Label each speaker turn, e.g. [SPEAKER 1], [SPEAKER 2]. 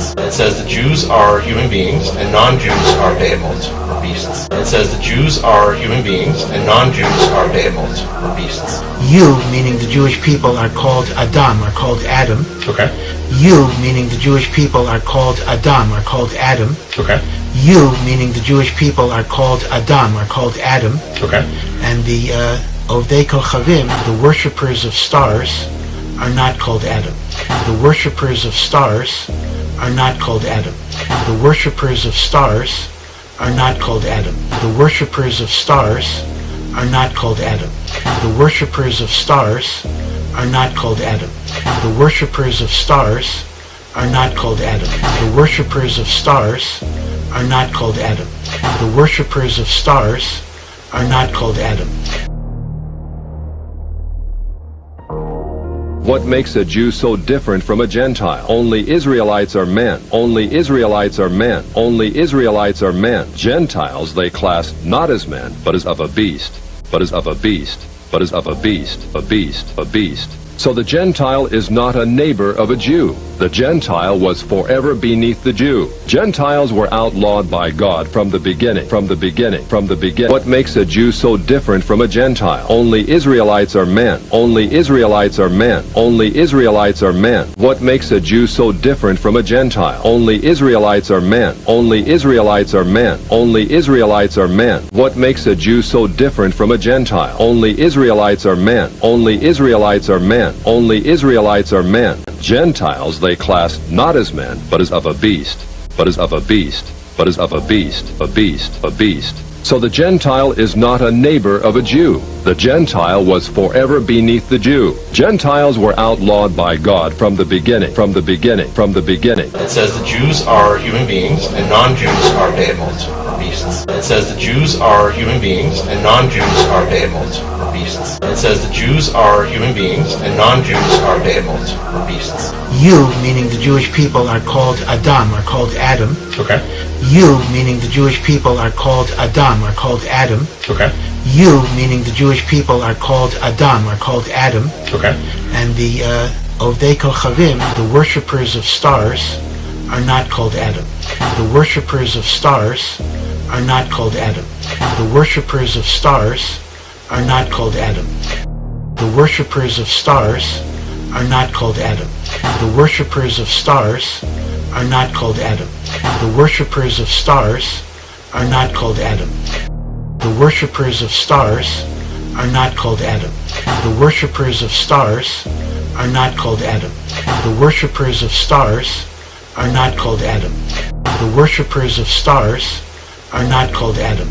[SPEAKER 1] beasts. It says the Jews are human beings and non-Jews are behemoths, or beasts. It says the Jews are human beings and non-Jews are behemoths, or beasts.
[SPEAKER 2] You, meaning the Jewish people, are called Adam, are called Adam.
[SPEAKER 1] Okay.
[SPEAKER 2] You, meaning the Jewish people, are called Adam, are called Adam.
[SPEAKER 1] Okay.
[SPEAKER 2] You, meaning the Jewish people, are called Adam, are called Adam.
[SPEAKER 1] Okay.
[SPEAKER 2] And the Ovdei Kochavim, the worshippers of stars, are not called Adam. The worshippers of stars are not called Adam. The worshippers of stars are not called Adam. The worshippers of stars are not called Adam. The worshippers of stars are not called Adam. The worshippers of stars are not called Adam. The worshippers of stars are not called Adam. The worshippers of stars are not called Adam.
[SPEAKER 3] What makes a Jew so different from a Gentile? Only Israelites are men. Only Israelites are men. Only Israelites are men. Gentiles they class not as men, but as of a beast. But as of a beast. But as of a beast. A beast. A beast. So the Gentile is not a neighbor of a Jew. The Gentile was forever beneath the Jew. Gentiles were outlawed by God from the beginning. From the beginning. From the beginning. What makes a Jew so different from a Gentile? Only Israelites are men. Only Israelites are men. Only Israelites are men. What makes a Jew so different from a Gentile? Only Israelites are men. Only Israelites are men. Only Israelites are men. What makes a Jew so different from a Gentile? Only Israelites are men. Only Israelites are men. Only Israelites are men. Gentiles they class not as men, but as of a beast. But as of a beast. But as of a beast. A beast. A beast. So the Gentile is not a neighbor of a Jew. The Gentile was forever beneath the Jew. Gentiles were outlawed by God from the beginning. From the beginning. From the beginning.
[SPEAKER 1] It says the Jews are human beings and non-Jews are behemoths, or beasts. It says the Jews are human beings and non-Jews are behemoths, or beasts. It says the Jews are human beings and non-Jews are behemoths, or beasts.
[SPEAKER 2] You, meaning the Jewish people, are called Adam, are called Adam.
[SPEAKER 1] Okay.
[SPEAKER 2] You, meaning the Jewish people, are called Adam, are called Adam.
[SPEAKER 1] Okay.
[SPEAKER 2] You, meaning the Jewish people, are called Adam, are called Adam.
[SPEAKER 1] Okay.
[SPEAKER 2] And the Ovdei Kochavim, the worshippers of stars, are not called Adam. The worshippers of stars are not called Adam. The worshippers of stars are not called Adam. The worshippers of stars are not called Adam. The worshippers of stars are not called Adam. The worshippers of stars are not called Adam. The worshippers of stars are not called Adam. The worshippers of stars are not called Adam. The worshippers of stars are not called Adam. The worshippers of stars are not called Adam.